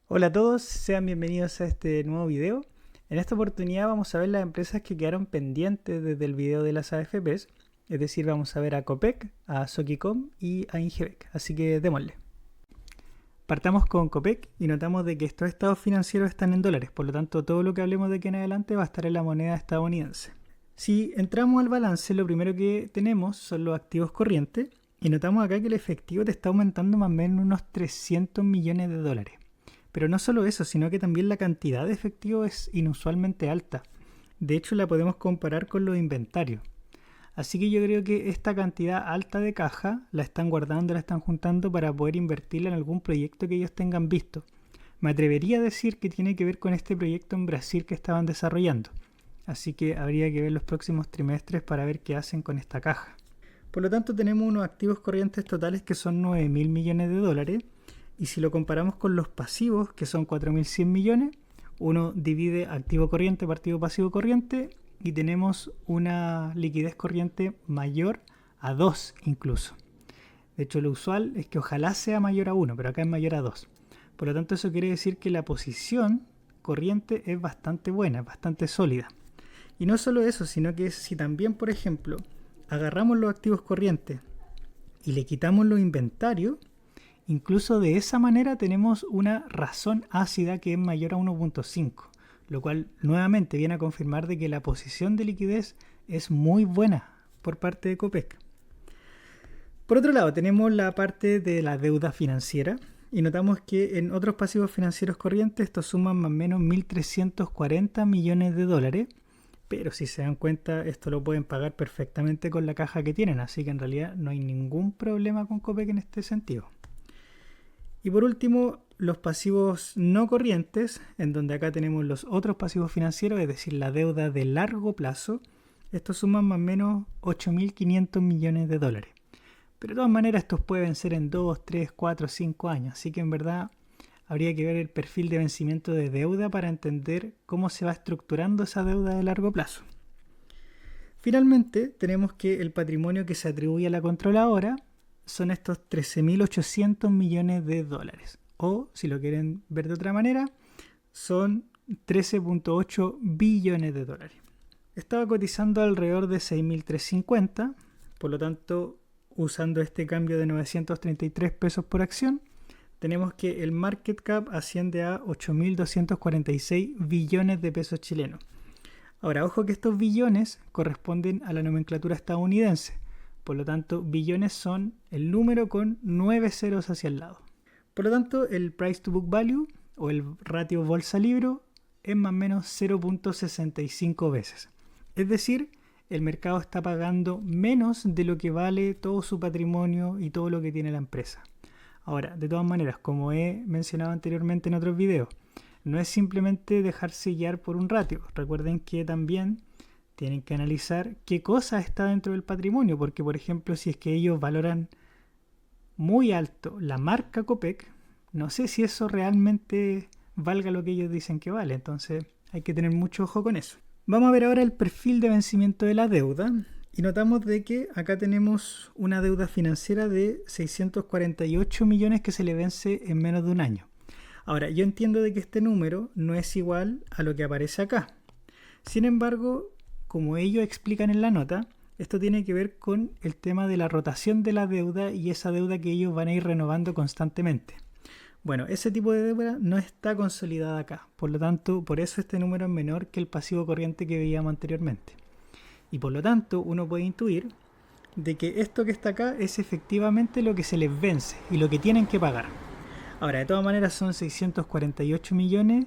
Hola a todos, sean bienvenidos a este nuevo video. En esta oportunidad vamos a ver las empresas que quedaron pendientes desde el video de las AFPs, es decir, vamos a ver a Copec, a Soquicom y a Ingebec, así que démosle. Partamos con Copec y notamos de que estos estados financieros están en dólares, por lo tanto todo lo que hablemos de aquí en adelante va a estar en la moneda estadounidense. Si entramos al balance, lo primero que tenemos son los activos corrientes y notamos acá que el efectivo te está aumentando más o menos unos 300 millones de dólares. Pero no solo eso, sino que también la cantidad de efectivo es inusualmente alta. De hecho, la podemos comparar con los inventarios. Así que yo creo que esta cantidad alta de caja la están guardando, la están juntando para poder invertirla en algún proyecto que ellos tengan visto. Me atrevería a decir que tiene que ver con este proyecto en Brasil que estaban desarrollando. Así que habría que ver los próximos trimestres para ver qué hacen con esta caja. Por lo tanto, tenemos unos activos corrientes totales que son 9.000 millones de dólares. Y si lo comparamos con los pasivos, que son 4.100 millones, uno divide activo corriente por activo pasivo corriente y tenemos una liquidez corriente mayor a 2 incluso. De hecho, lo usual es que ojalá sea mayor a 1, pero acá es mayor a 2. Por lo tanto, eso quiere decir que la posición corriente es bastante buena, es bastante sólida. Y no solo eso, sino que si también, por ejemplo, agarramos los activos corrientes y le quitamos los inventarios, incluso de esa manera tenemos una razón ácida que es mayor a 1.5, lo cual nuevamente viene a confirmar de que la posición de liquidez es muy buena por parte de Copec. Por otro lado, tenemos la parte de la deuda financiera y notamos que en otros pasivos financieros corrientes estos suman más o menos 1.340 millones de dólares, pero si se dan cuenta esto lo pueden pagar perfectamente con la caja que tienen, así que en realidad no hay ningún problema con Copec en este sentido. Y por último, los pasivos no corrientes, en donde acá tenemos los otros pasivos financieros, es decir, la deuda de largo plazo. Estos suman más o menos 8.500 millones de dólares. Pero de todas maneras estos pueden ser en 2, 3, 4, 5 años. Así que en verdad habría que ver el perfil de vencimiento de deuda para entender cómo se va estructurando esa deuda de largo plazo. Finalmente, tenemos que el patrimonio que se atribuye a la controladora son estos 13.800 millones de dólares. O, si lo quieren ver de otra manera, son 13.8 billones de dólares. Estaba cotizando alrededor de 6.350, por lo tanto, usando este cambio de 933 pesos por acción, tenemos que el market cap asciende a 8.246 billones de pesos chilenos. Ahora, ojo que estos billones corresponden a la nomenclatura estadounidense. Por lo tanto, billones son el número con 9 ceros hacia el lado. Por lo tanto, el price to book value o el ratio bolsa-libro es más o menos 0.65 veces. Es decir, el mercado está pagando menos de lo que vale todo su patrimonio y todo lo que tiene la empresa. Ahora, de todas maneras, como he mencionado anteriormente en otros videos, no es simplemente dejarse guiar por un ratio. Recuerden que también tienen que analizar qué cosa está dentro del patrimonio, porque por ejemplo, si es que ellos valoran muy alto la marca Copec, no sé si eso realmente valga lo que ellos dicen que vale, entonces hay que tener mucho ojo con eso. Vamos a ver ahora el perfil de vencimiento de la deuda y notamos de que acá tenemos una deuda financiera de 648 millones que se le vence en menos de un año. Ahora, yo entiendo de que este número no es igual a lo que aparece acá. Sin embargo, como ellos explican en la nota, esto tiene que ver con el tema de la rotación de la deuda y esa deuda que ellos van a ir renovando constantemente. Bueno, ese tipo de deuda no está consolidada acá, por lo tanto, por eso este número es menor que el pasivo corriente que veíamos anteriormente. Y por lo tanto, uno puede intuir de que esto que está acá es efectivamente lo que se les vence y lo que tienen que pagar. Ahora, de todas maneras son 648 millones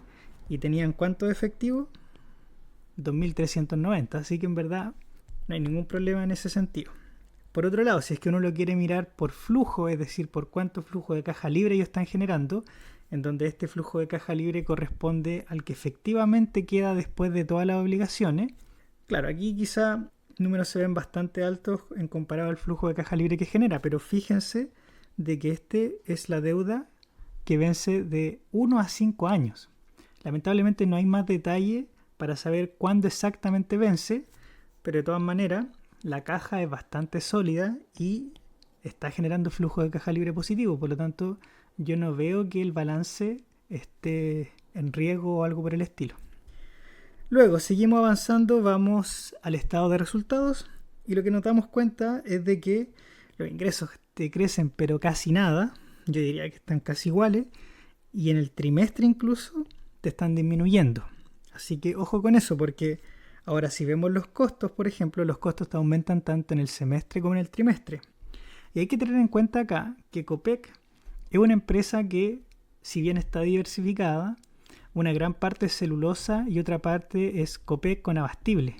y tenían ¿cuánto de efectivo? 2.390, así que en verdad no hay ningún problema en ese sentido. Por otro lado, si es que uno lo quiere mirar por flujo, es decir, por cuánto flujo de caja libre ellos están generando, en donde este flujo de caja libre corresponde al que efectivamente queda después de todas las obligaciones. Claro, aquí quizá números se ven bastante altos en comparado al flujo de caja libre que genera, pero fíjense de que este es la deuda que vence de 1 a 5 años. Lamentablemente no hay más detalle para saber cuándo exactamente vence, pero de todas maneras la caja es bastante sólida y está generando flujo de caja libre positivo, por lo tanto yo no veo que el balance esté en riesgo o algo por el estilo. Luego, seguimos avanzando, vamos al estado de resultados y lo que nos damos cuenta es de que los ingresos te crecen pero casi nada, yo diría que están casi iguales, y en el trimestre incluso te están disminuyendo. Así que ojo con eso, porque ahora si vemos los costos, por ejemplo, los costos te aumentan tanto en el semestre como en el trimestre. Y hay que tener en cuenta acá que Copec es una empresa que, si bien está diversificada, una gran parte es celulosa y otra parte es Copec con abastible.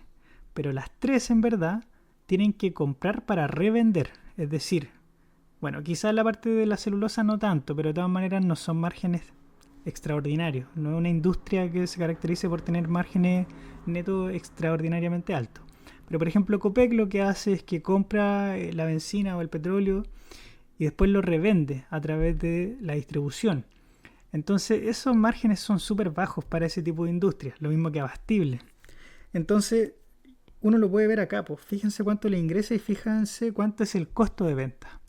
Pero las tres en verdad tienen que comprar para revender. Es decir, bueno, quizás la parte de la celulosa no tanto, pero de todas maneras no son márgenes extraordinarios. No es una industria que se caracterice por tener márgenes netos extraordinariamente altos. Pero por ejemplo Copec lo que hace es que compra la benzina o el petróleo y después lo revende a través de la distribución. Entonces esos márgenes son súper bajos para ese tipo de industria, lo mismo que abastible. Entonces uno lo puede ver acá, pues fíjense cuánto le ingresa y fíjense cuánto es el costo de venta.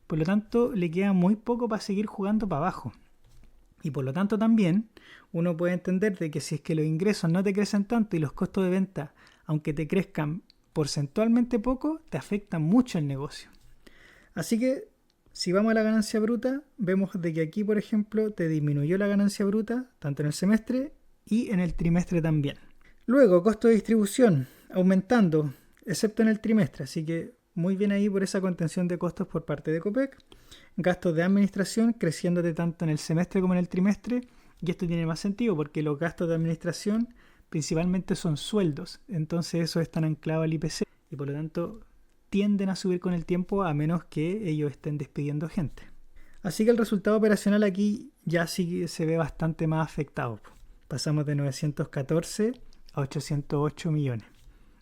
Por lo tanto le queda muy poco para seguir jugando para abajo. Y por lo tanto también uno puede entender de que si es que los ingresos no te crecen tanto y los costos de venta, aunque te crezcan porcentualmente poco, te afectan mucho el negocio. Así que si vamos a la ganancia bruta, vemos de que aquí, por ejemplo, te disminuyó la ganancia bruta, tanto en el semestre y en el trimestre también. Luego, costo de distribución, aumentando, excepto en el trimestre, así que muy bien ahí por esa contención de costos por parte de Copec. Gastos de administración creciéndote tanto en el semestre como en el trimestre, y esto tiene más sentido porque los gastos de administración principalmente son sueldos, entonces eso están anclados al IPC y por lo tanto tienden a subir con el tiempo a menos que ellos estén despidiendo gente. Así que el resultado operacional aquí ya sí se ve bastante más afectado. Pasamos de 914 a 808 millones.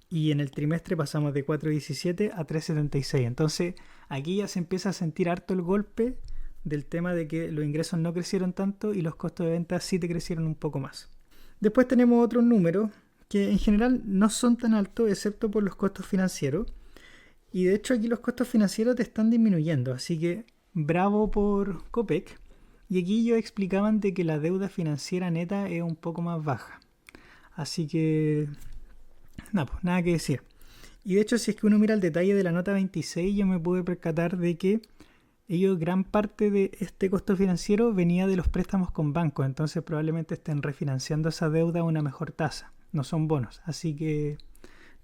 Y en el trimestre pasamos de 417 a 376. Entonces aquí ya se empieza a sentir harto el golpe del tema de que los ingresos no crecieron tanto y los costos de venta sí te crecieron un poco más. Después tenemos otros números que en general no son tan altos excepto por los costos financieros. Y de hecho aquí los costos financieros te están disminuyendo, así que bravo por Copec. Y aquí ellos explicaban de que la deuda financiera neta es un poco más baja. Así que nada que decir. Y de hecho si es que uno mira el detalle de la nota 26, yo me pude percatar de que ellos gran parte de este costo financiero venía de los préstamos con bancos, entonces probablemente estén refinanciando esa deuda a una mejor tasa, no son bonos. Así que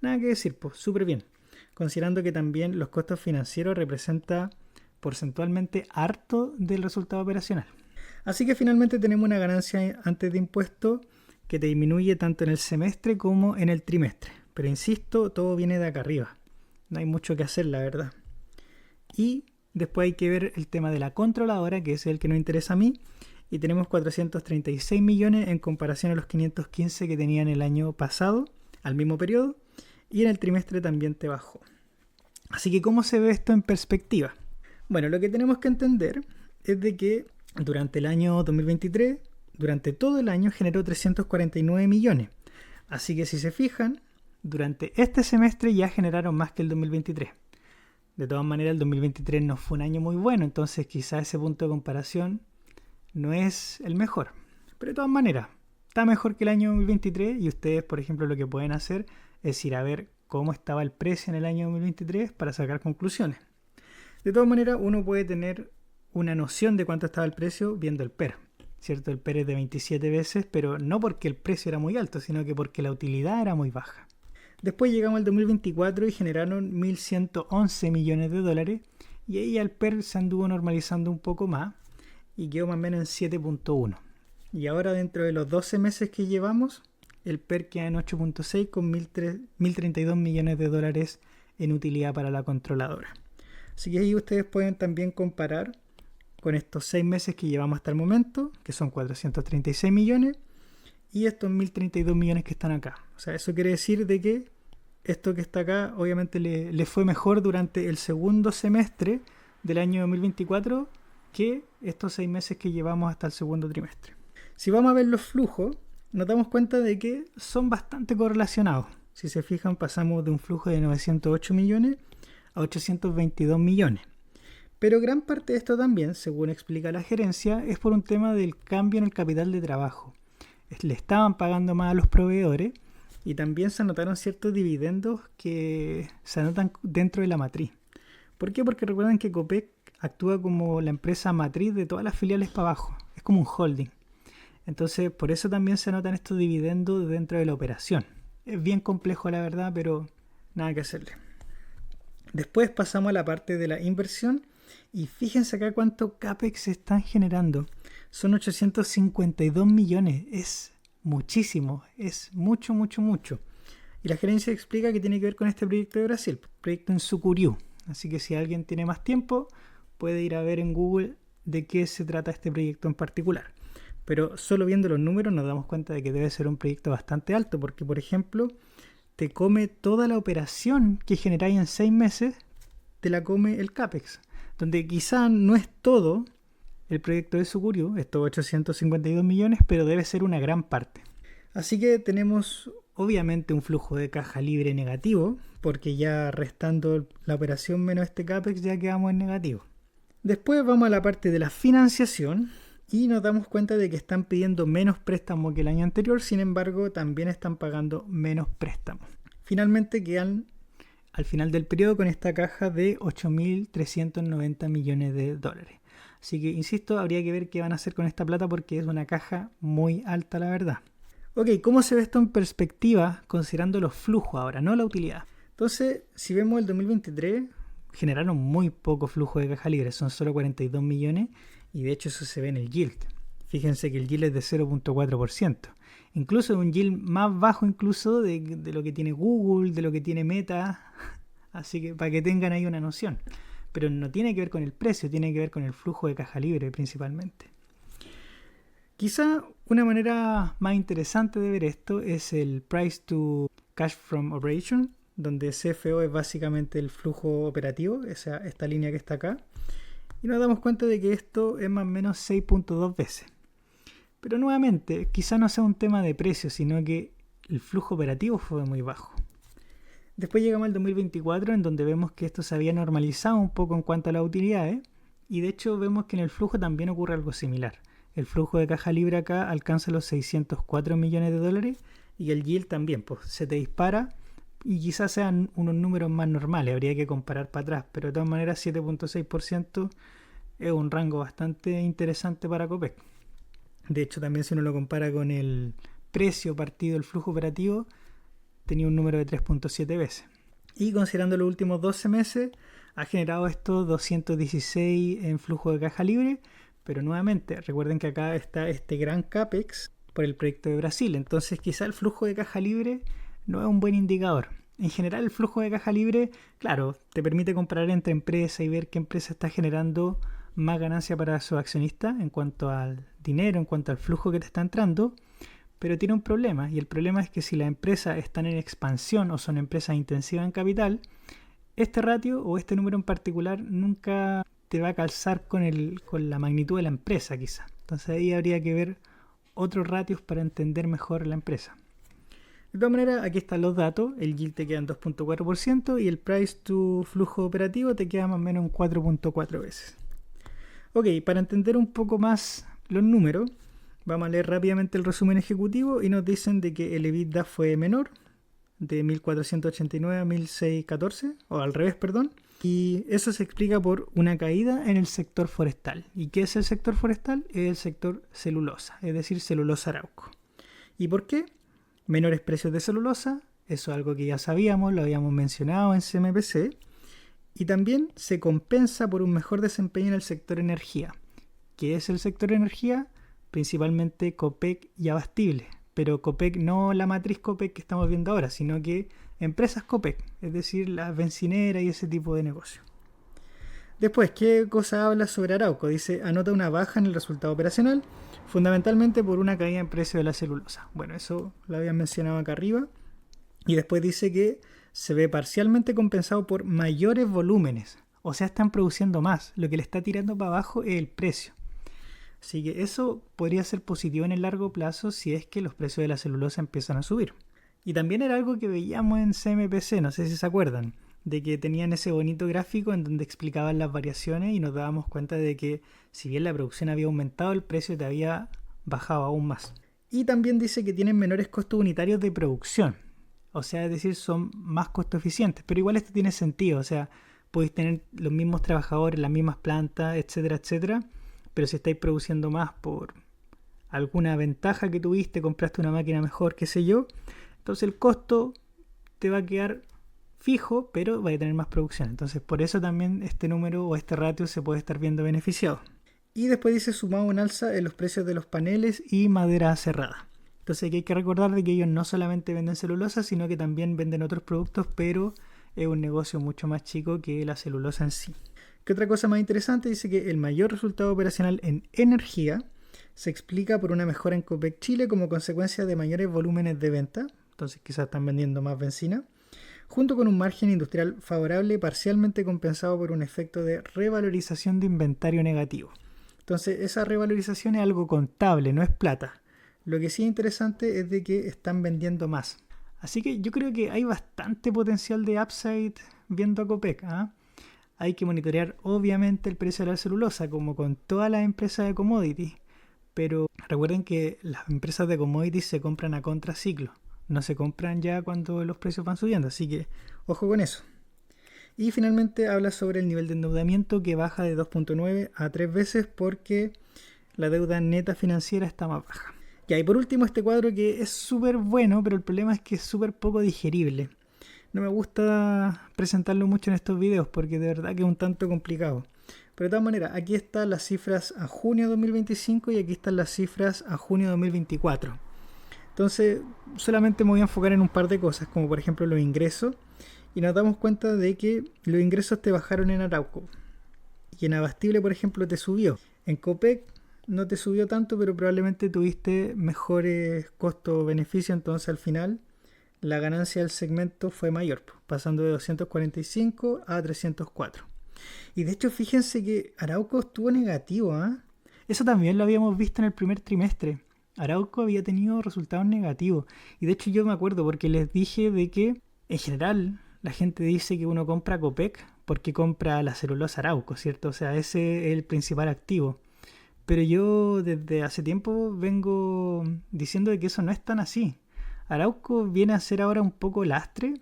nada que decir, pues súper bien. Considerando que también los costos financieros representan porcentualmente harto del resultado operacional. Así que finalmente tenemos una ganancia antes de impuestos que te disminuye tanto en el semestre como en el trimestre. Pero insisto, todo viene de acá arriba. No hay mucho que hacer, la verdad. Y después hay que ver el tema de la controladora, que es el que nos interesa a mí. Y tenemos 436 millones en comparación a los 515 que tenían el año pasado, al mismo periodo. Y en el trimestre también te bajó. Así que ¿cómo se ve esto en perspectiva? Bueno, lo que tenemos que entender es de que durante el año 2023, durante todo el año generó 349 millones. Así que si se fijan, durante este semestre ya generaron más que el 2023. De todas maneras, el 2023 no fue un año muy bueno, entonces quizás ese punto de comparación no es el mejor. Pero de todas maneras, está mejor que el año 2023 y ustedes, por ejemplo, lo que pueden hacer es ir a ver cómo estaba el precio en el año 2023 para sacar conclusiones. De todas maneras, uno puede tener una noción de cuánto estaba el precio viendo el PER. ¿Cierto? El PER es de 27 veces, pero no porque el precio era muy alto, sino que porque la utilidad era muy baja. Después llegamos al 2024 y generaron 1.111 millones de dólares y ahí el PER se anduvo normalizando un poco más y quedó más o menos en 7.1. Y ahora dentro de los 12 meses que llevamos, el PER queda en 8.6 con 1.032 millones de dólares en utilidad para la controladora. Así que ahí ustedes pueden también comparar con estos 6 meses que llevamos hasta el momento, que son 436 millones, y estos 1.032 millones que están acá. O sea, eso quiere decir de que esto que está acá obviamente le fue mejor durante el segundo semestre del año 2024 que estos 6 meses que llevamos hasta el segundo trimestre. Si vamos a ver los flujos, nos damos cuenta de que son bastante correlacionados. Si se fijan, pasamos de un flujo de 908 millones a 822 millones. Pero gran parte de esto también, según explica la gerencia, es por un tema del cambio en el capital de trabajo. Le estaban pagando más a los proveedores y también se anotaron ciertos dividendos que se anotan dentro de la matriz. ¿Por qué? Porque recuerden que Copec actúa como la empresa matriz de todas las filiales para abajo. Es como un holding. Entonces, por eso también se anotan estos dividendos dentro de la operación. Es bien complejo, la verdad, pero nada que hacerle. Después pasamos a la parte de la inversión. Y fíjense acá cuánto CAPEX están generando. Son 852 millones. Es muchísimo. Es mucho, mucho, mucho. Y la gerencia explica que tiene que ver con este proyecto de Brasil. Proyecto en Sucuriú. Así que si alguien tiene más tiempo, puede ir a ver en Google de qué se trata este proyecto en particular. Pero solo viendo los números nos damos cuenta de que debe ser un proyecto bastante alto. Porque, por ejemplo, te come toda la operación que generáis en 6 meses, te la come el CAPEX. Donde quizá no es todo el proyecto de Sucuriú, estos 852 millones, pero debe ser una gran parte. Así que tenemos obviamente un flujo de caja libre negativo, porque ya restando la operación menos este CAPEX ya quedamos en negativo. Después vamos a la parte de la financiación y nos damos cuenta de que están pidiendo menos préstamos que el año anterior, sin embargo también están pagando menos préstamos. Finalmente quedan al final del periodo con esta caja de 8.390 millones de dólares. Así que, insisto, habría que ver qué van a hacer con esta plata porque es una caja muy alta, la verdad. Ok, ¿cómo se ve esto en perspectiva considerando los flujos ahora, no la utilidad? Entonces, si vemos el 2023, generaron muy poco flujo de caja libre, son solo 42 millones y de hecho eso se ve en el yield. Fíjense que el yield es de 0.4%. Incluso un yield más bajo incluso de lo que tiene Google, de lo que tiene Meta. Así que para que tengan ahí una noción. Pero no tiene que ver con el precio, tiene que ver con el flujo de caja libre principalmente. Quizá una manera más interesante de ver esto es el Price to Cash from Operation, donde CFO es básicamente el flujo operativo, esta línea que está acá. Y nos damos cuenta de que esto es más o menos 6.2 veces. Pero nuevamente, quizá no sea un tema de precio, sino que el flujo operativo fue muy bajo. Después llegamos al 2024, en donde vemos que esto se había normalizado un poco en cuanto a las utilidades, y de hecho vemos que en el flujo también ocurre algo similar. El flujo de caja libre acá alcanza los 604 millones de dólares, y el yield también, pues se te dispara, y quizás sean unos números más normales, habría que comparar para atrás, pero de todas maneras 7.6% es un rango bastante interesante para Copec. De hecho, también si uno lo compara con el precio partido del flujo operativo, tenía un número de 3.7 veces. Y considerando los últimos 12 meses, ha generado estos 216 en flujo de caja libre. Pero nuevamente, recuerden que acá está este gran CAPEX por el proyecto de Brasil. Entonces quizá el flujo de caja libre no es un buen indicador. En general el flujo de caja libre, claro, te permite comparar entre empresas y ver qué empresa está generando más ganancia para sus accionistas en cuanto al dinero, en cuanto al flujo que te está entrando, pero tiene un problema, y el problema es que si las empresas están en expansión o son empresas intensivas en capital, este ratio o este número en particular nunca te va a calzar con la magnitud de la empresa quizá. Entonces ahí habría que ver otros ratios para entender mejor la empresa. De todas maneras, aquí están los datos, el yield te queda en 2.4% y el price to flujo operativo te queda más o menos en 4.4 veces. Ok, para entender un poco más los números, vamos a leer rápidamente el resumen ejecutivo y nos dicen de que el EBITDA fue menor, de 1.489 a 1.614, o al revés, perdón. Y eso se explica por una caída en el sector forestal. ¿Y qué es el sector forestal? Es el sector celulosa, es decir, celulosa Arauco. ¿Y por qué? Menores precios de celulosa, eso es algo que ya sabíamos, lo habíamos mencionado en CMPC. Y también se compensa por un mejor desempeño en el sector energía. ¿Qué es el sector energía? Principalmente Copec y Abastible. Pero Copec no la matriz Copec que estamos viendo ahora, sino que empresas Copec, es decir, las bencineras y ese tipo de negocio. Después, ¿qué cosa habla sobre Arauco? Dice, anota una baja en el resultado operacional, fundamentalmente por una caída en precio de la celulosa. Bueno, eso lo había mencionado acá arriba. Y después dice que se ve parcialmente compensado por mayores volúmenes. O sea, están produciendo más. Lo que le está tirando para abajo es el precio. Así que eso podría ser positivo en el largo plazo si es que los precios de la celulosa empiezan a subir. Y también era algo que veíamos en CMPC, no sé si se acuerdan, de que tenían ese bonito gráfico en donde explicaban las variaciones y nos dábamos cuenta de que si bien la producción había aumentado, el precio te había bajado aún más. Y también dice que tienen menores costos unitarios de producción. O sea, es decir, son más costo eficientes. Pero igual esto tiene sentido. O sea, podéis tener los mismos trabajadores, las mismas plantas, etcétera, etcétera. Pero si estáis produciendo más por alguna ventaja que tuviste, compraste una máquina mejor, qué sé yo, entonces el costo te va a quedar fijo, pero va a tener más producción. Entonces por eso también este número o este ratio se puede estar viendo beneficiado. Y después dice sumado un alza en los precios de los paneles y madera cerrada. Entonces aquí hay que recordar de que ellos no solamente venden celulosa, sino que también venden otros productos, pero es un negocio mucho más chico que la celulosa en sí. ¿Qué otra cosa más interesante? Dice que el mayor resultado operacional en energía se explica por una mejora en Copec Chile como consecuencia de mayores volúmenes de venta, entonces quizás están vendiendo más benzina, junto con un margen industrial favorable parcialmente compensado por un efecto de revalorización de inventario negativo. Entonces esa revalorización es algo contable, no es plata. Lo que sí es interesante es de que están vendiendo más. Así que yo creo que hay bastante potencial de upside viendo a Copec. Hay que monitorear obviamente el precio de la celulosa, como con todas las empresas de commodities. Pero recuerden que las empresas de commodities se compran a contraciclo. No se compran ya cuando los precios van subiendo. Así que ojo con eso. Y finalmente habla sobre el nivel de endeudamiento que baja de 2.9 a 3 veces porque la deuda neta financiera está más baja. Y por último este cuadro que es súper bueno, pero el problema es que es súper poco digerible. No me gusta presentarlo mucho en estos videos porque de verdad que es un tanto complicado. Pero de todas maneras, aquí están las cifras a junio de 2025 y aquí están las cifras a junio de 2024. Entonces, solamente me voy a enfocar en un par de cosas, como por ejemplo los ingresos. Y nos damos cuenta de que los ingresos te bajaron en Arauco. Y en Abastible, por ejemplo, te subió. En Copec no te subió tanto, pero probablemente tuviste mejores costo-beneficio. Entonces, al final, la ganancia del segmento fue mayor, pasando de 245 a 304. Y de hecho, fíjense que Arauco estuvo negativo. Eso también lo habíamos visto en el primer trimestre. Arauco había tenido resultados negativos. Y de hecho yo me acuerdo porque les dije de que, en general, la gente dice que uno compra Copec porque compra la celulosa Arauco, ¿cierto? O sea, ese es el principal activo. Pero yo desde hace tiempo vengo diciendo de que eso no es tan así. Arauco viene a ser ahora un poco lastre.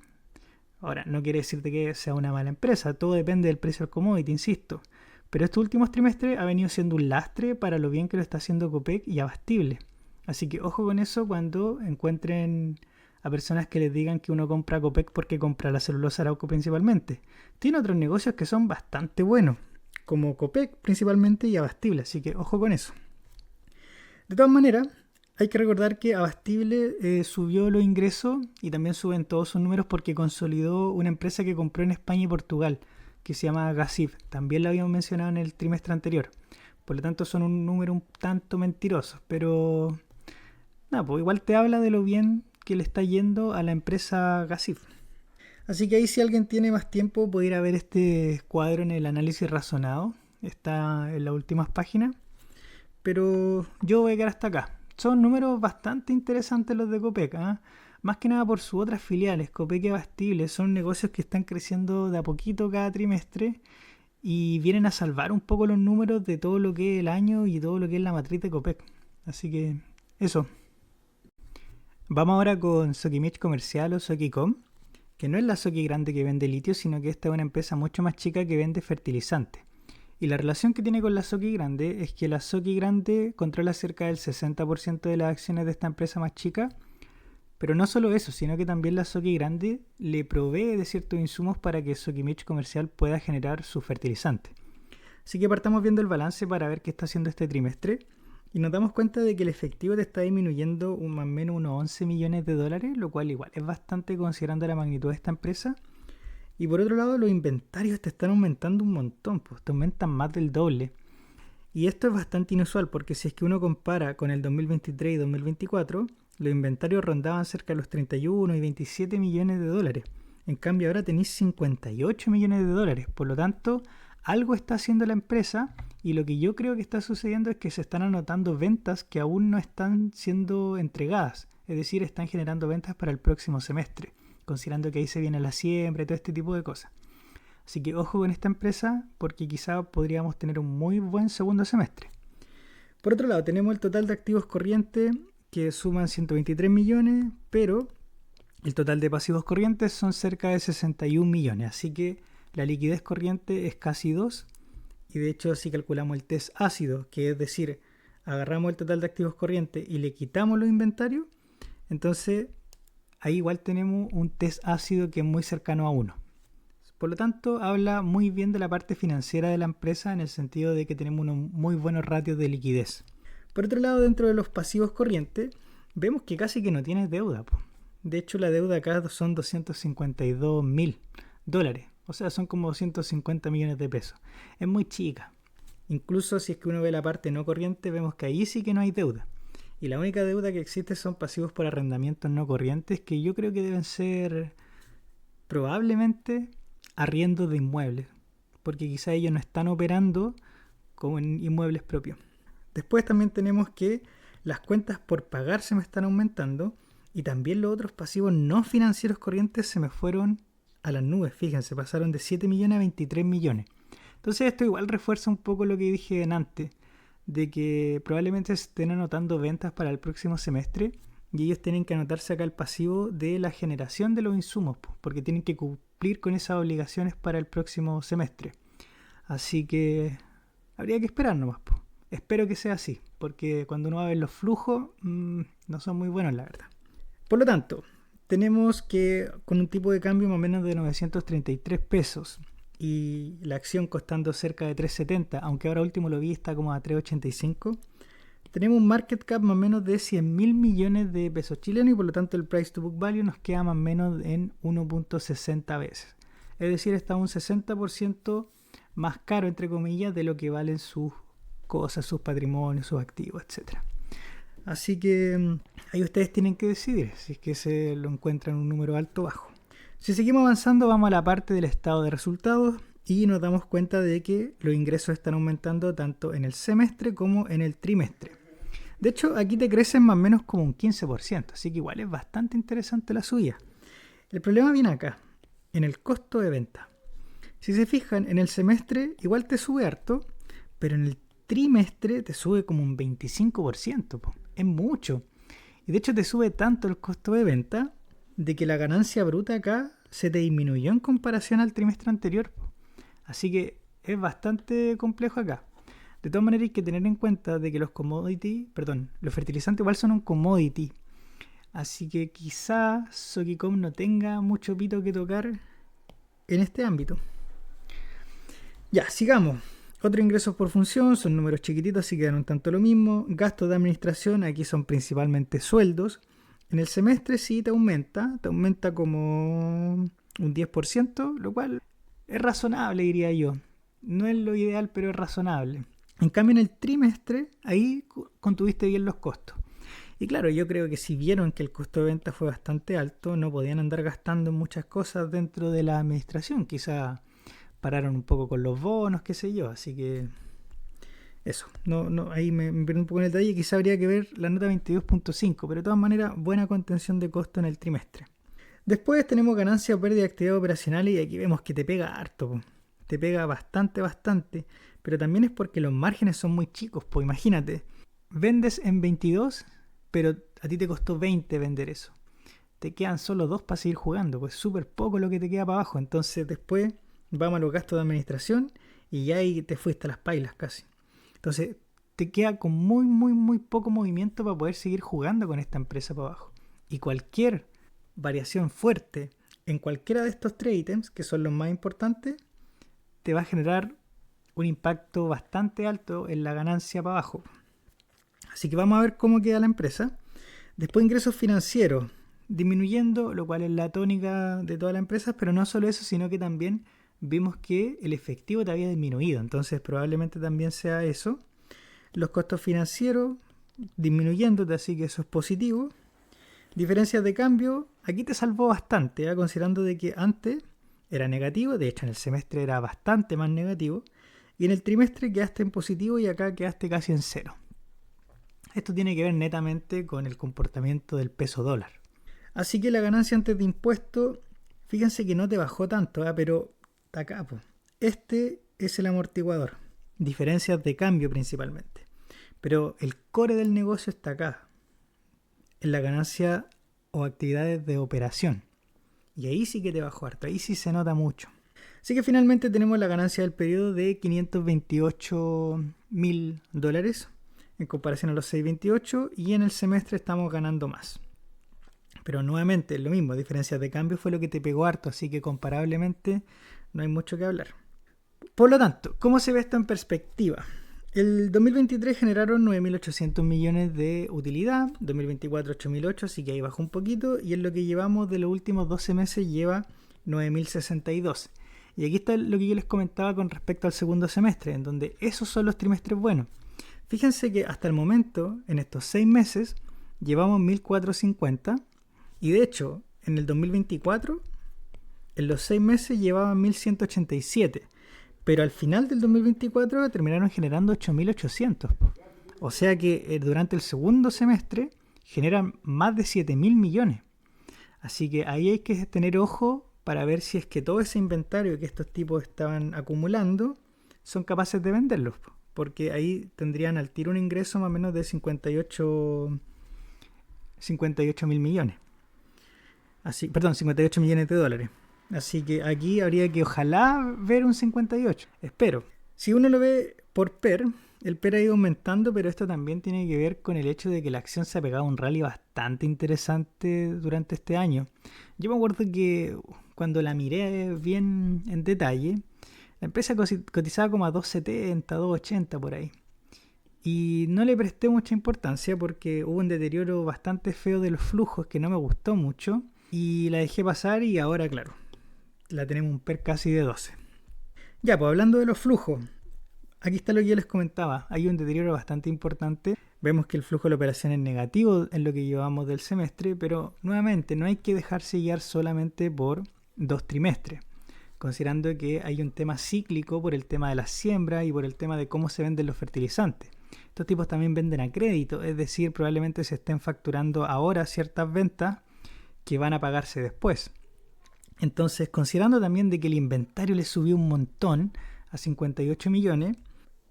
Ahora, no quiere decir de que sea una mala empresa, todo depende del precio del commodity, insisto. Pero estos últimos trimestres ha venido siendo un lastre para lo bien que lo está haciendo Copec y Abastible. Así que ojo con eso cuando encuentren a personas que les digan que uno compra Copec porque compra la celulosa Arauco principalmente. Tiene otros negocios que son bastante buenos, como Copec principalmente y Abastible, así que ojo con eso. De todas maneras, hay que recordar que Abastible subió los ingresos y también suben todos sus números porque consolidó una empresa que compró en España y Portugal, que se llama Gasif. También la habíamos mencionado en el trimestre anterior. Por lo tanto, son un número un tanto mentirosos, pero nada, pues igual te habla de lo bien que le está yendo a la empresa Gasif. Así que ahí si alguien tiene más tiempo puede ir a ver este cuadro en el análisis razonado. Está en las últimas páginas. Pero yo voy a quedar hasta acá. Son números bastante interesantes los de Copec. Más que nada por sus otras filiales. Copec y Abastible son negocios que están creciendo de a poquito cada trimestre y vienen a salvar un poco los números de todo lo que es el año y todo lo que es la matriz de Copec. Así que eso. Vamos ahora con Sokimich Comercial o Sokicom, que no es la Soki grande que vende litio, sino que esta es una empresa mucho más chica que vende fertilizante. Y la relación que tiene con la Soki grande es que la Soki grande controla cerca del 60% de las acciones de esta empresa más chica, pero no solo eso, sino que también la Soki grande le provee de ciertos insumos para que Sokimich Comercial pueda generar su fertilizante. Así que partamos viendo el balance para ver qué está haciendo este trimestre. Y nos damos cuenta de que el efectivo te está disminuyendo más o menos unos 11 millones de dólares, lo cual igual es bastante considerando la magnitud de esta empresa. Y por otro lado, los inventarios te están aumentando un montón, pues te aumentan más del doble. Y esto es bastante inusual porque si es que uno compara con el 2023 y 2024, los inventarios rondaban cerca de los 31 y 27 millones de dólares. En cambio ahora tenéis 58 millones de dólares. Por lo tanto, algo está haciendo la empresa y lo que yo creo que está sucediendo es que se están anotando ventas que aún no están siendo entregadas. Es decir, están generando ventas para el próximo semestre. considerando que ahí se viene la siembra y todo este tipo de cosas. Así que ojo con esta empresa porque quizá podríamos tener un muy buen segundo semestre. Por otro lado, tenemos el total de activos corrientes que suman 123 millones, pero el total de pasivos corrientes son cerca de 61 millones. Así que la liquidez corriente es casi 2. Y de hecho, si calculamos el test ácido, que es decir, agarramos el total de activos corrientes y le quitamos los inventarios, entonces ahí igual tenemos un test ácido que es muy cercano a 1. Por lo tanto, habla muy bien de la parte financiera de la empresa en el sentido de que tenemos unos muy buenos ratios de liquidez. Por otro lado, dentro de los pasivos corrientes, vemos que casi que no tienes deuda. De hecho, la deuda acá son $252.000. O sea, son como 250 millones de pesos. Es muy chica. Incluso si es que uno ve la parte no corriente, vemos que ahí sí que no hay deuda. Y la única deuda que existe son pasivos por arrendamientos no corrientes, que yo creo que deben ser probablemente arriendos de inmuebles, porque quizá ellos no están operando como en inmuebles propios. Después también tenemos que las cuentas por pagar se me están aumentando y también los otros pasivos no financieros corrientes se me fueron a las nubes. Fíjense, pasaron de 7 millones a 23 millones. Entonces esto igual refuerza un poco lo que dije antes, de que probablemente se estén anotando ventas para el próximo semestre y ellos tienen que anotarse acá el pasivo de la generación de los insumos, porque tienen que cumplir con esas obligaciones para el próximo semestre. Así que habría que esperar nomás. Espero que sea así, porque cuando uno va a ver los flujos, no son muy buenos, la verdad. Por lo tanto, tenemos que con un tipo de cambio más o menos de 933 pesos y la acción costando cerca de 3.70, aunque ahora último lo vi está como a 3.85, tenemos un market cap más o menos de 100.000 millones de pesos chilenos y por lo tanto el price to book value nos queda más o menos en 1.60 veces. Es decir, está un 60% más caro, entre comillas, de lo que valen sus cosas, sus patrimonios, sus activos, etc. Así que ahí ustedes tienen que decidir si es que se lo encuentran un número alto o bajo. Si seguimos avanzando, vamos a la parte del estado de resultados y nos damos cuenta de que los ingresos están aumentando tanto en el semestre como en el trimestre. De hecho, aquí te crecen más o menos como un 15%, así que igual es bastante interesante la subida. El problema viene acá, en el costo de venta. Si se fijan, en el semestre igual te sube harto, pero en el trimestre te sube como un 25%, es mucho. Y de hecho te sube tanto el costo de venta de que la ganancia bruta acá se te disminuyó en comparación al trimestre anterior. Así que es bastante complejo acá. De todas maneras hay que tener en cuenta de que los fertilizantes igual son un commodity. Así que quizá Sokicom no tenga mucho pito que tocar en este ámbito. Ya, sigamos. Otros ingresos por función son números chiquititos, así que dan un tanto lo mismo. Gastos de administración, aquí son principalmente sueldos. En el semestre sí te aumenta como un 10%, lo cual es razonable, diría yo. No es lo ideal, pero es razonable. En cambio, en el trimestre, ahí contuviste bien los costos. Y claro, yo creo que si vieron que el costo de venta fue bastante alto, no podían andar gastando en muchas cosas dentro de la administración. Quizá pararon un poco con los bonos, qué sé yo. Así que eso. Ahí me perdí un poco en el detalle. Quizá habría que ver la nota 22.5, pero de todas maneras, buena contención de costo en el trimestre. Después tenemos ganancia o pérdida de actividad operacional y aquí vemos que te pega harto. Te pega bastante. Pero también es porque los márgenes son muy chicos. Pues imagínate, vendes en 22, pero a ti te costó 20 vender eso. Te quedan solo 2 para seguir jugando. Pues súper poco lo que te queda para abajo. Entonces después vamos a los gastos de administración y ya ahí te fuiste a las pailas casi. Entonces te queda con muy poco movimiento para poder seguir jugando con esta empresa para abajo. Y cualquier variación fuerte en cualquiera de estos 3 ítems, que son los más importantes, te va a generar un impacto bastante alto en la ganancia para abajo. Así que vamos a ver cómo queda la empresa. Después ingresos financieros disminuyendo, lo cual es la tónica de toda la empresa, pero no solo eso, sino que también vimos que el efectivo te había disminuido, entonces probablemente también sea eso. Los costos financieros disminuyéndote, así que eso es positivo. Diferencias de cambio, aquí te salvó bastante, considerando de que antes era negativo, de hecho en el semestre era bastante más negativo, y en el trimestre quedaste en positivo y acá quedaste casi en cero. Esto tiene que ver netamente con el comportamiento del peso dólar. Así que la ganancia antes de impuestos, fíjense que no te bajó tanto, pero está acá, po. Este es el amortiguador. Diferencias de cambio principalmente. Pero el core del negocio está acá, en la ganancia o actividades de operación. Y ahí sí que te bajó harto, ahí sí se nota mucho. Así que finalmente tenemos la ganancia del periodo de $528.000 en comparación a los 628 y en el semestre estamos ganando más. Pero nuevamente lo mismo, diferencias de cambio fue lo que te pegó harto, así que comparablemente no hay mucho que hablar. Por lo tanto, ¿cómo se ve esto en perspectiva? El 2023 generaron 9.800 millones de utilidad, 2024 8.008, así que ahí bajó un poquito, y en lo que llevamos de los últimos 12 meses lleva 9.062. Y aquí está lo que yo les comentaba con respecto al segundo semestre, en donde esos son los trimestres buenos. Fíjense que hasta el momento, en estos 6 meses, llevamos 1.450, y de hecho, en el 2024, en los 6 meses llevaban 1.187. Pero al final del 2024 terminaron generando 8.800. O sea que durante el segundo semestre generan más de 7.000 millones. Así que ahí hay que tener ojo para ver si es que todo ese inventario que estos tipos estaban acumulando son capaces de venderlos. Porque ahí tendrían al tiro un ingreso más o menos de 58.000 millones. 58 millones de dólares. Así que aquí habría que ojalá ver un 58. Espero. Si uno lo ve por PER, el PER ha ido aumentando, pero esto también tiene que ver con el hecho de que la acción se ha pegado a un rally bastante interesante durante este año. Yo me acuerdo que cuando la miré bien en detalle, la empresa cotizaba como a 2.70, 2.80 por ahí. Y no le presté mucha importancia porque hubo un deterioro bastante feo de los flujos que no me gustó mucho. Y la dejé pasar y ahora, claro, la tenemos un PER casi de 12. Ya, pues hablando de los flujos, aquí está lo que yo les comentaba. Hay un deterioro bastante importante. Vemos que el flujo de la operación es negativo en lo que llevamos del semestre, pero nuevamente no hay que dejarse guiar solamente por 2 trimestres, considerando que hay un tema cíclico por el tema de la siembra y por el tema de cómo se venden los fertilizantes. Estos tipos también venden a crédito, es decir, probablemente se estén facturando ahora ciertas ventas que van a pagarse después. Entonces, considerando también de que el inventario le subió un montón a 58 millones,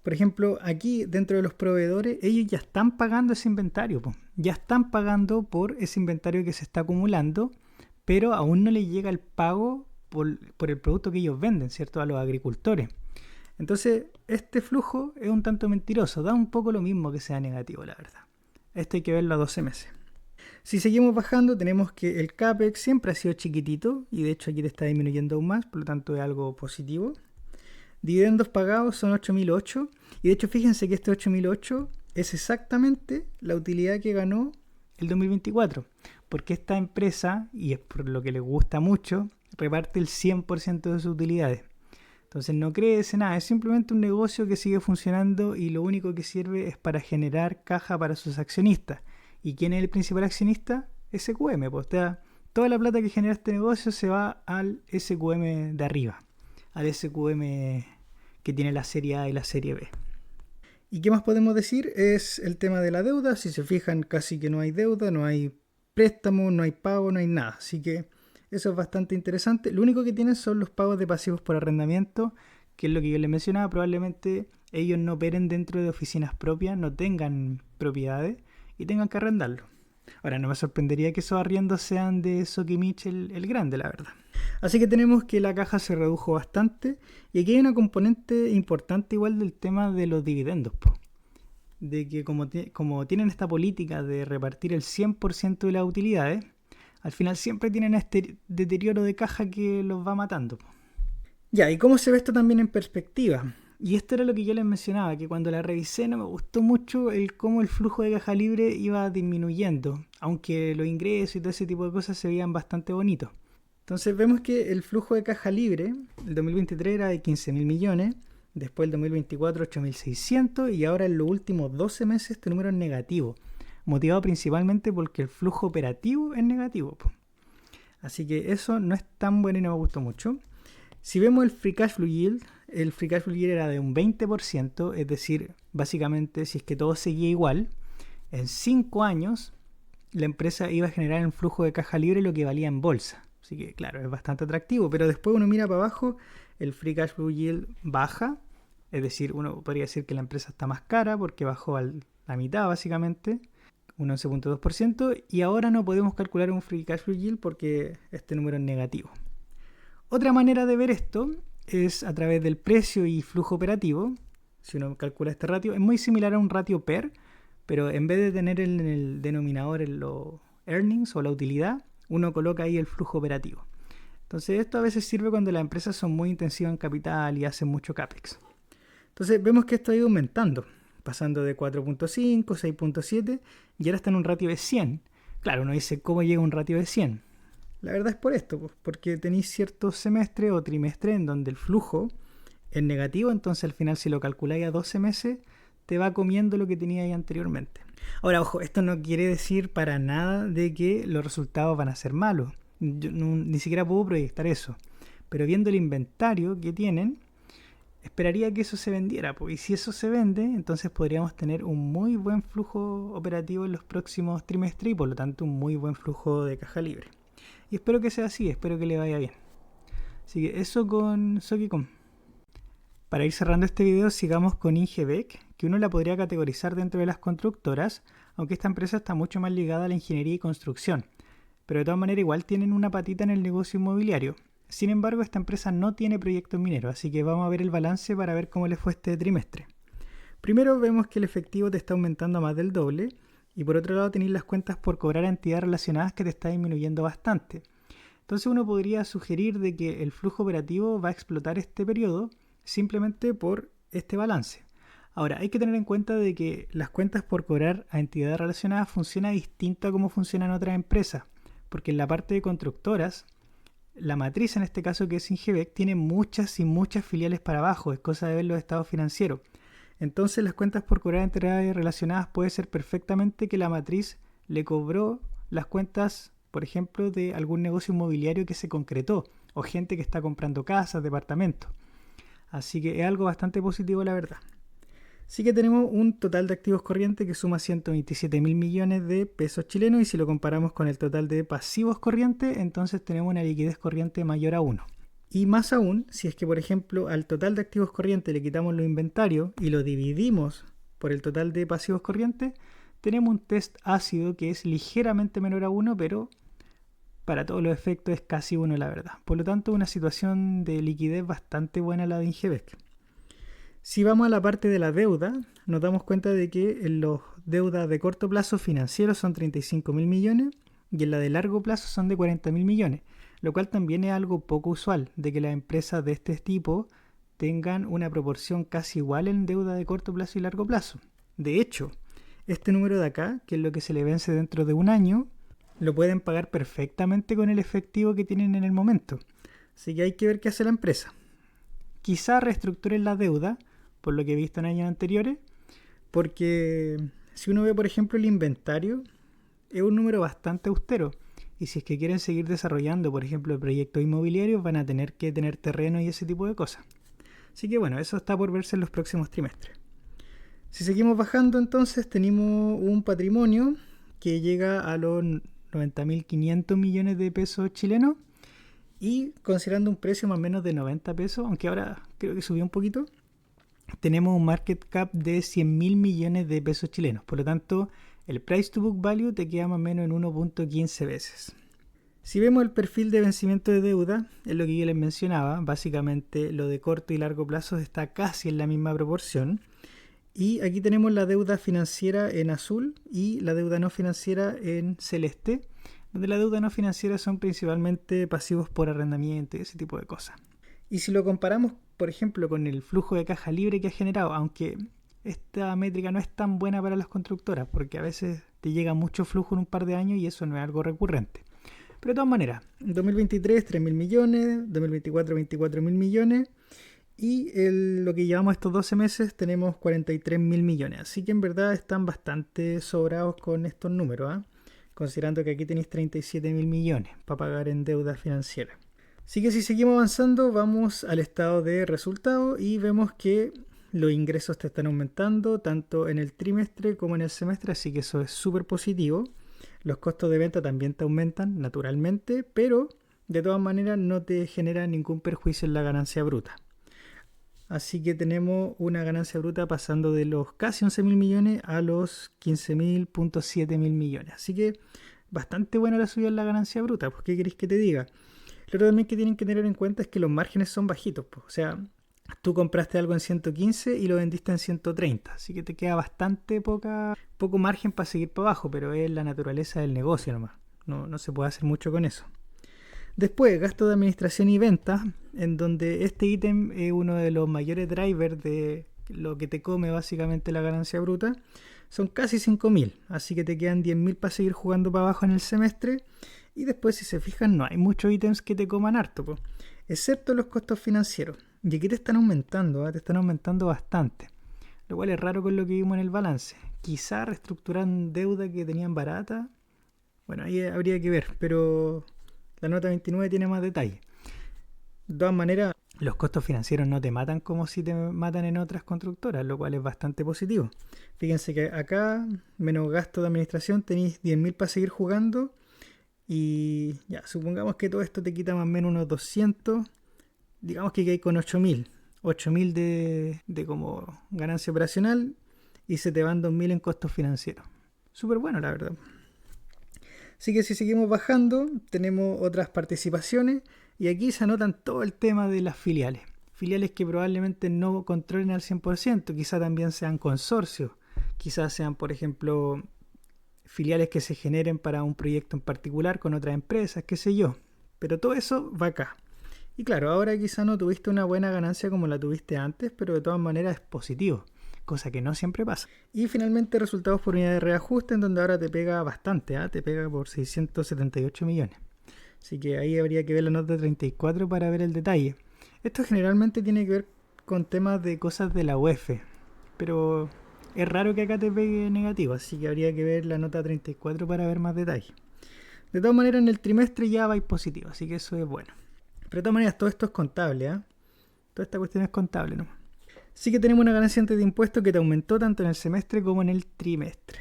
por ejemplo, aquí dentro de los proveedores, ellos ya están pagando ese inventario, ya están pagando por ese inventario que se está acumulando, pero aún no les llega el pago por el producto que ellos venden, ¿cierto? A los agricultores. Entonces, este flujo es un tanto mentiroso, da un poco lo mismo que sea negativo, la verdad. Esto hay que verlo a 12 meses. Si seguimos bajando, tenemos que el CAPEX siempre ha sido chiquitito y de hecho aquí te está disminuyendo aún más, por lo tanto es algo positivo. Dividendos pagados son 8.008 y de hecho fíjense que este 8.008 es exactamente la utilidad que ganó el 2024, porque esta empresa, y es por lo que les gusta mucho, reparte el 100% de sus utilidades. Entonces no crece nada, es simplemente un negocio que sigue funcionando y lo único que sirve es para generar caja para sus accionistas. ¿Y quién es el principal accionista? SQM. Pues toda la plata que genera este negocio se va al SQM de arriba, al SQM que tiene la serie A y la serie B. ¿Y qué más podemos decir? Es el tema de la deuda. Si se fijan, casi que no hay deuda, no hay préstamo, no hay pago, no hay nada. Así que eso es bastante interesante. Lo único que tienen son los pagos de pasivos por arrendamiento, que es lo que yo les mencionaba. Probablemente ellos no operen dentro de oficinas propias, no tengan propiedades y tengan que arrendarlo. Ahora, no me sorprendería que esos arriendos sean de Sokimich el grande, la verdad. Así que tenemos que la caja se redujo bastante y aquí hay una componente importante igual del tema de los dividendos, de que como tienen esta política de repartir el 100% de las utilidades, al final siempre tienen este deterioro de caja que los va matando. Ya, ¿y cómo se ve esto también en perspectiva? Y esto era lo que yo les mencionaba, que cuando la revisé no me gustó mucho cómo el flujo de caja libre iba disminuyendo, aunque los ingresos y todo ese tipo de cosas se veían bastante bonitos. Entonces vemos que el flujo de caja libre, el 2023 era de 15.000 millones, después el 2024 8.600 y ahora en los últimos 12 meses este número es negativo, motivado principalmente porque el flujo operativo es negativo. Así que eso no es tan bueno y no me gustó mucho. Si vemos el Free Cash Flow Yield, el Free Cash Flow Yield era de un 20%, es decir, básicamente si es que todo seguía igual, en 5 años la empresa iba a generar un flujo de caja libre lo que valía en bolsa. Así que claro, es bastante atractivo, pero después uno mira para abajo, el free cash flow yield baja, es decir, uno podría decir que la empresa está más cara porque bajó a la mitad básicamente, un 11.2%, y ahora no podemos calcular un free cash flow yield porque este número es negativo. Otra manera de ver esto es a través del precio y flujo operativo. Si uno calcula este ratio, es muy similar a un ratio PER, pero en vez de tener en el denominador en los earnings o la utilidad, uno coloca ahí el flujo operativo. Entonces esto a veces sirve cuando las empresas son muy intensivas en capital y hacen mucho CAPEX. Entonces vemos que esto ha ido aumentando, pasando de 4.5, 6.7 y ahora está en un ratio de 100. Claro, uno dice, ¿cómo llega a un ratio de 100? La verdad es por esto, porque tenéis ciertos semestres o trimestres en donde el flujo es negativo, entonces al final si lo calculáis a 12 meses, te va comiendo lo que teníais anteriormente. Ahora, ojo, esto no quiere decir para nada de que los resultados van a ser malos. Yo ni siquiera puedo proyectar eso. Pero viendo el inventario que tienen, esperaría que eso se vendiera. Y si eso se vende, entonces podríamos tener un muy buen flujo operativo en los próximos trimestres y por lo tanto un muy buen flujo de caja libre. Y espero que sea así, espero que le vaya bien. Así que eso con SokiCom. Para ir cerrando este video, sigamos con Ingebec, que uno la podría categorizar dentro de las constructoras, aunque esta empresa está mucho más ligada a la ingeniería y construcción. Pero de todas maneras igual tienen una patita en el negocio inmobiliario. Sin embargo, esta empresa no tiene proyectos mineros, así que vamos a ver el balance para ver cómo le fue este trimestre. Primero vemos que el efectivo te está aumentando a más del doble, y por otro lado tenéis las cuentas por cobrar a entidades relacionadas que te está disminuyendo bastante. Entonces uno podría sugerir de que el flujo operativo va a explotar este periodo simplemente por este balance. Ahora, hay que tener en cuenta de que las cuentas por cobrar a entidades relacionadas funciona distinto a cómo funcionan otras empresas, porque en la parte de constructoras, la matriz en este caso que es Ingebec tiene muchas y muchas filiales para abajo, es cosa de ver los estados financieros. Entonces las cuentas por cobrar a entidades relacionadas puede ser perfectamente que la matriz le cobró las cuentas, por ejemplo, de algún negocio inmobiliario que se concretó, o gente que está comprando casas, departamentos. Así que es algo bastante positivo, la verdad. Sí que tenemos un total de activos corrientes que suma 127 mil millones de pesos chilenos y si lo comparamos con el total de pasivos corrientes, entonces tenemos una liquidez corriente mayor a 1. Y más aún, si es que por ejemplo al total de activos corrientes le quitamos los inventarios y lo dividimos por el total de pasivos corrientes, tenemos un test ácido que es ligeramente menor a 1, pero para todos los efectos es casi 1 la verdad. Por lo tanto, una situación de liquidez bastante buena la de Ingebec. Si vamos a la parte de la deuda, nos damos cuenta de que en los deudas de corto plazo financieros son 35 mil millones y en la de largo plazo son de 40 mil millones, lo cual también es algo poco usual, de que las empresas de este tipo tengan una proporción casi igual en deuda de corto plazo y largo plazo. De hecho, este número de acá, que es lo que se le vence dentro de un año, lo pueden pagar perfectamente con el efectivo que tienen en el momento. Así que hay que ver qué hace la empresa. Quizá reestructuren la deuda, por lo que he visto en años anteriores, porque si uno ve, por ejemplo, el inventario, es un número bastante austero. Y si es que quieren seguir desarrollando, por ejemplo, proyectos inmobiliarios, van a tener que tener terreno y ese tipo de cosas. Así que bueno, eso está por verse en los próximos trimestres. Si seguimos bajando, entonces tenemos un patrimonio que llega a los 90.500 millones de pesos chilenos y considerando un precio más o menos de 90 pesos, aunque ahora creo que subió un poquito, tenemos un market cap de 100.000 millones de pesos chilenos. Por lo tanto, el price to book value te queda más o menos en 1.15 veces. Si vemos el perfil de vencimiento de deuda, es lo que yo les mencionaba, básicamente lo de corto y largo plazo está casi en la misma proporción. Y aquí tenemos la deuda financiera en azul y la deuda no financiera en celeste, donde la deuda no financiera son principalmente pasivos por arrendamiento y ese tipo de cosas. Y si lo comparamos, por ejemplo, con el flujo de caja libre que ha generado, aunque esta métrica no es tan buena para las constructoras, porque a veces te llega mucho flujo en un par de años y eso no es algo recurrente. Pero de todas maneras, en 2023 3.000 millones, 2024 24.000 millones y lo que llevamos estos 12 meses tenemos 43.000 millones. Así que en verdad están bastante sobrados con estos números, ¿eh? Considerando que aquí tenéis 37.000 millones para pagar en deuda financiera. Así que si seguimos avanzando, vamos al estado de resultados y vemos que los ingresos te están aumentando tanto en el trimestre como en el semestre, así que eso es súper positivo. Los costos de venta también te aumentan naturalmente, pero de todas maneras no te genera ningún perjuicio en la ganancia bruta. Así que tenemos una ganancia bruta pasando de los casi 11.000 millones a los 15.700 millones. Así que bastante buena la subida en la ganancia bruta. Pues, ¿qué queréis que te diga? Lo otro también que tienen que tener en cuenta es que los márgenes son bajitos. Pues. O sea, tú compraste algo en 115 y lo vendiste en 130. Así que te queda bastante poco margen para seguir para abajo, pero es la naturaleza del negocio nomás. No se puede hacer mucho con eso. Después, gasto de administración y ventas, en donde este ítem es uno de los mayores drivers de lo que te come básicamente la ganancia bruta. Son casi 5.000, así que te quedan 10.000 para seguir jugando para abajo en el semestre. Y después, si se fijan, no hay muchos ítems que te coman harto, excepto los costos financieros. Y aquí te están aumentando, te están aumentando bastante. Lo cual es raro con lo que vimos en el balance. Quizá reestructuran deuda que tenían barata. Bueno, ahí habría que ver, pero la nota 29 tiene más detalle. De todas maneras, los costos financieros no te matan como si te matan en otras constructoras, lo cual es bastante positivo. Fíjense que acá, menos gasto de administración, tenéis 10.000 para seguir jugando. Y ya, supongamos que todo esto te quita más o menos unos 200. Digamos que hay con 8.000. 8.000 de como ganancia operacional y se te van 2.000 en costos financieros. Súper bueno, la verdad. Así que si seguimos bajando, tenemos otras participaciones y aquí se anotan todo el tema de las filiales. Filiales que probablemente no controlen al 100%, quizá también sean consorcios, quizás sean, por ejemplo, filiales que se generen para un proyecto en particular con otras empresas, qué sé yo. Pero todo eso va acá. Y claro, ahora quizá no tuviste una buena ganancia como la tuviste antes, pero de todas maneras es positivo, cosa que no siempre pasa. Y finalmente resultados por unidad de reajuste, en donde ahora te pega bastante, te pega por 678 millones. Así que ahí habría que ver la nota 34 para ver el detalle. Esto generalmente tiene que ver con temas de cosas de la UEF, pero es raro que acá te pegue negativo, así que habría que ver la nota 34 para ver más detalle. De todas maneras, en el trimestre ya vais positivo, así que eso es bueno. Pero de todas maneras, todo esto es contable, Toda esta cuestión es contable, ¿no? Sí que tenemos una ganancia antes de impuestos que te aumentó tanto en el semestre como en el trimestre.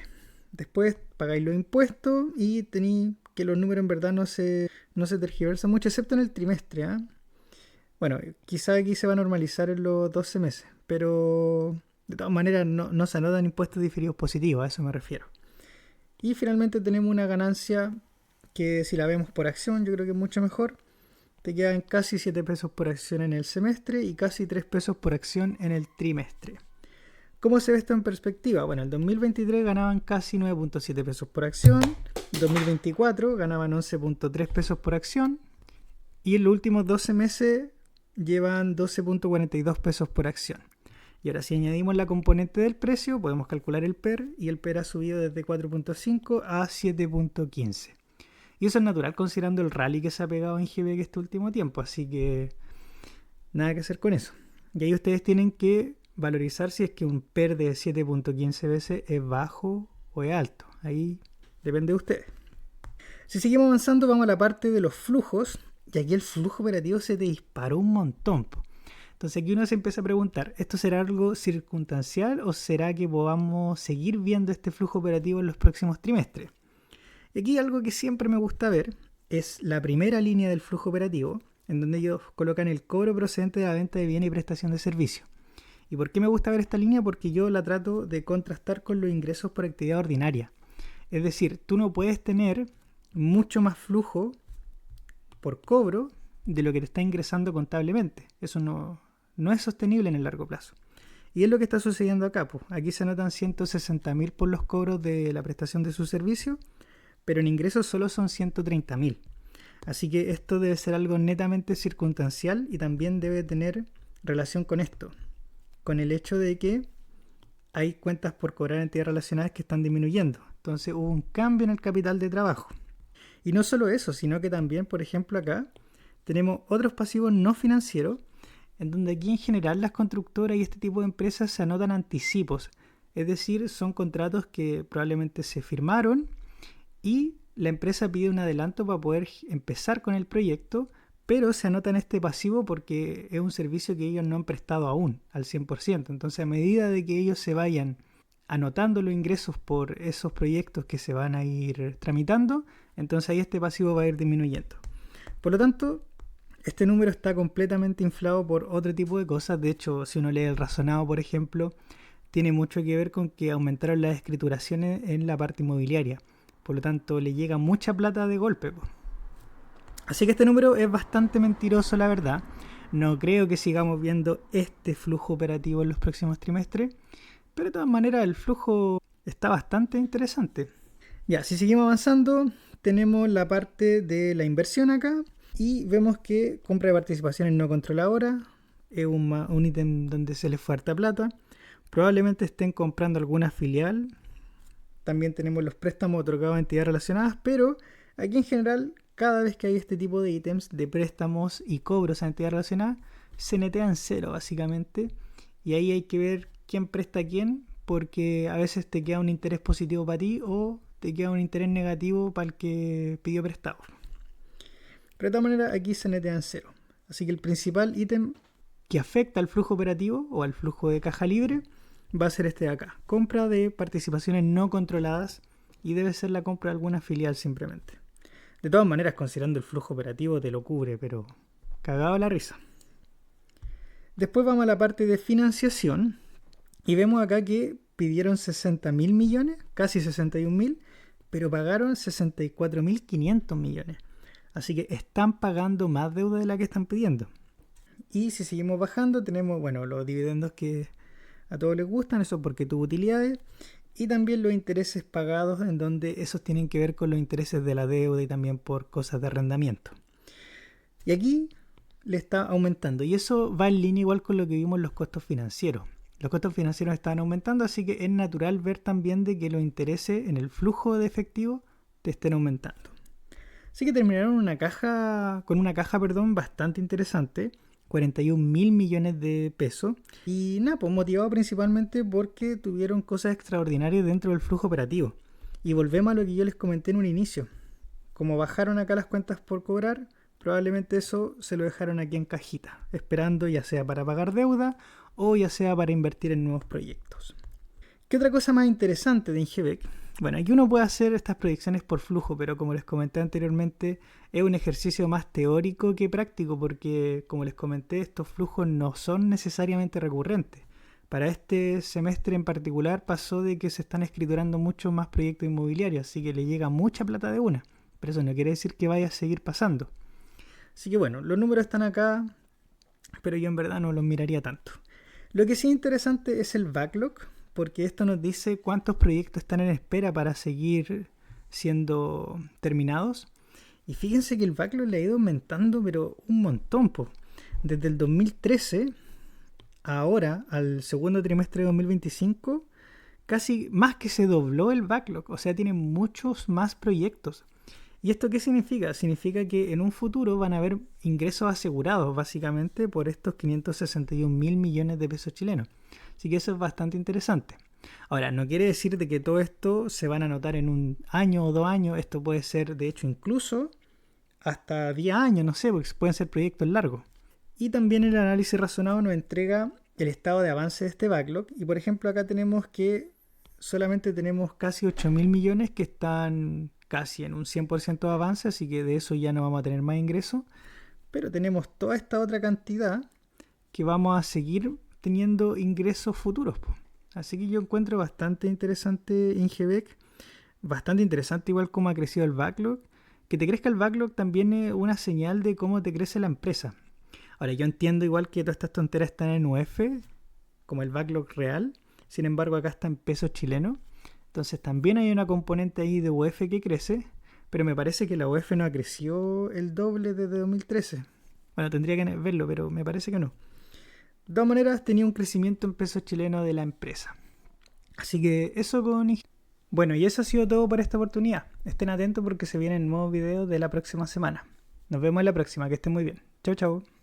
Después pagáis los impuestos y tenéis que los números en verdad no se tergiversan mucho, excepto en el trimestre, Bueno, quizá aquí se va a normalizar en los 12 meses, pero de todas maneras no se anotan impuestos diferidos positivos, a eso me refiero. Y finalmente tenemos una ganancia que si la vemos por acción, yo creo que es mucho mejor. Te quedan casi 7 pesos por acción en el semestre y casi 3 pesos por acción en el trimestre. ¿Cómo se ve esto en perspectiva? Bueno, el 2023 ganaban casi 9.7 pesos por acción, 2024 ganaban 11.3 pesos por acción y en los últimos 12 meses llevan 12.42 pesos por acción. Y ahora si añadimos la componente del precio, podemos calcular el PER y el PER ha subido desde 4.5 a 7.15. Y eso es natural considerando el rally que se ha pegado en GBK este último tiempo, así que nada que hacer con eso. Y ahí ustedes tienen que valorizar si es que un PER de 7.15 veces es bajo o es alto. Ahí depende de ustedes. Si seguimos avanzando, vamos a la parte de los flujos. Y aquí el flujo operativo se te disparó un montón. Entonces aquí uno se empieza a preguntar, ¿esto será algo circunstancial o será que podamos seguir viendo este flujo operativo en los próximos trimestres? Y aquí algo que siempre me gusta ver es la primera línea del flujo operativo, en donde ellos colocan el cobro procedente de la venta de bienes y prestación de servicios. ¿Y por qué me gusta ver esta línea? Porque yo la trato de contrastar con los ingresos por actividad ordinaria. Es decir, tú no puedes tener mucho más flujo por cobro de lo que te está ingresando contablemente. Eso no es sostenible en el largo plazo. Y es lo que está sucediendo acá. Aquí se anotan 160.000 por los cobros de la prestación de su servicio, pero en ingresos solo son 130.000. Así que esto debe ser algo netamente circunstancial y también debe tener relación con esto, con el hecho de que hay cuentas por cobrar en entidades relacionadas que están disminuyendo. Entonces hubo un cambio en el capital de trabajo. Y no solo eso, sino que también, por ejemplo, acá tenemos otros pasivos no financieros, en donde aquí en general las constructoras y este tipo de empresas se anotan anticipos. Es decir, son contratos que probablemente se firmaron y la empresa pide un adelanto para poder empezar con el proyecto, pero se anota en este pasivo porque es un servicio que ellos no han prestado aún al 100%. Entonces, a medida de que ellos se vayan anotando los ingresos por esos proyectos que se van a ir tramitando, entonces ahí este pasivo va a ir disminuyendo. Por lo tanto, este número está completamente inflado por otro tipo de cosas. De hecho, si uno lee el razonado, por ejemplo, tiene mucho que ver con que aumentaron las escrituraciones en la parte inmobiliaria. Por lo tanto, le llega mucha plata de golpe. Así que este número es bastante mentiroso, la verdad. No creo que sigamos viendo este flujo operativo en los próximos trimestres, pero de todas maneras el flujo está bastante interesante. Ya, si seguimos avanzando, tenemos la parte de la inversión acá y vemos que compra de participaciones no controladoras es un ítem donde se les fue harta plata. Probablemente estén comprando alguna filial. También tenemos los préstamos otorgados a entidades relacionadas, pero aquí en general, cada vez que hay este tipo de ítems de préstamos y cobros a entidades relacionadas, se netea en cero básicamente. Y ahí hay que ver quién presta a quién, porque a veces te queda un interés positivo para ti o te queda un interés negativo para el que pidió prestado. Pero de todas maneras aquí se netea en cero. Así que el principal ítem que afecta al flujo operativo o al flujo de caja libre va a ser este de acá. Compra de participaciones no controladas y debe ser la compra de alguna filial simplemente. De todas maneras, considerando el flujo operativo te lo cubre, pero cagado la risa. Después vamos a la parte de financiación y vemos acá que pidieron 60.000 millones, casi 61.000, pero pagaron 64.500 millones. Así que están pagando más deuda de la que están pidiendo. Y si seguimos bajando, tenemos, bueno, los dividendos que a todos les gustan, eso porque tuvo utilidades. Y también los intereses pagados, en donde esos tienen que ver con los intereses de la deuda y también por cosas de arrendamiento. Y aquí le está aumentando. Y eso va en línea igual con lo que vimos en los costos financieros. Los costos financieros están aumentando, así que es natural ver también de que los intereses en el flujo de efectivo te estén aumentando. Así que terminaron con una caja bastante interesante. 41.000 millones de pesos. Y nada, pues motivado principalmente porque tuvieron cosas extraordinarias dentro del flujo operativo. Y volvemos a lo que yo les comenté en un inicio. Como bajaron acá las cuentas por cobrar, probablemente eso se lo dejaron aquí en cajita, esperando ya sea para pagar deuda o ya sea para invertir en nuevos proyectos. ¿Qué otra cosa más interesante de Ingebec? Bueno, aquí uno puede hacer estas predicciones por flujo, pero como les comenté anteriormente, es un ejercicio más teórico que práctico, porque como les comenté, estos flujos no son necesariamente recurrentes. Para este semestre en particular pasó de que se están escriturando muchos más proyectos inmobiliarios, así que le llega mucha plata de una, pero eso no quiere decir que vaya a seguir pasando. Así que bueno, los números están acá, pero yo en verdad no los miraría tanto. Lo que sí es interesante es el backlog, porque esto nos dice cuántos proyectos están en espera para seguir siendo terminados. Y fíjense que el backlog le ha ido aumentando, pero un montón. Desde el 2013 ahora, al segundo trimestre de 2025, casi más que se dobló el backlog. O sea, tiene muchos más proyectos. ¿Y esto qué significa? Significa que en un futuro van a haber ingresos asegurados, básicamente, por estos 561.000 millones de pesos chilenos. Así que eso es bastante interesante. Ahora, no quiere decir de que todo esto se van a anotar en un año o 2 años. Esto puede ser, de hecho, incluso hasta 10 años, no sé, porque pueden ser proyectos largos. Y también el análisis razonado nos entrega el estado de avance de este backlog. Y por ejemplo, acá tenemos que solamente tenemos casi 8.000 millones que están casi en un 100% de avance, así que de eso ya no vamos a tener más ingresos. Pero tenemos toda esta otra cantidad que vamos a seguir teniendo ingresos futuros. Así que yo encuentro bastante interesante Ingebec, bastante interesante igual cómo ha crecido el backlog. Que te crezca el backlog también es una señal de cómo te crece la empresa. Ahora, yo entiendo igual que todas estas tonteras están en UF, como el backlog real. Sin embargo, acá está en pesos chilenos. Entonces también hay una componente ahí de UF que crece, pero me parece que la UF no ha crecido el doble desde 2013. Bueno, tendría que verlo, pero me parece que no. De todas maneras, tenía un crecimiento en pesos chilenos de la empresa. Así que eso con... Bueno, y eso ha sido todo por esta oportunidad. Estén atentos porque se vienen nuevos videos de la próxima semana. Nos vemos en la próxima, que estén muy bien. Chau, chau.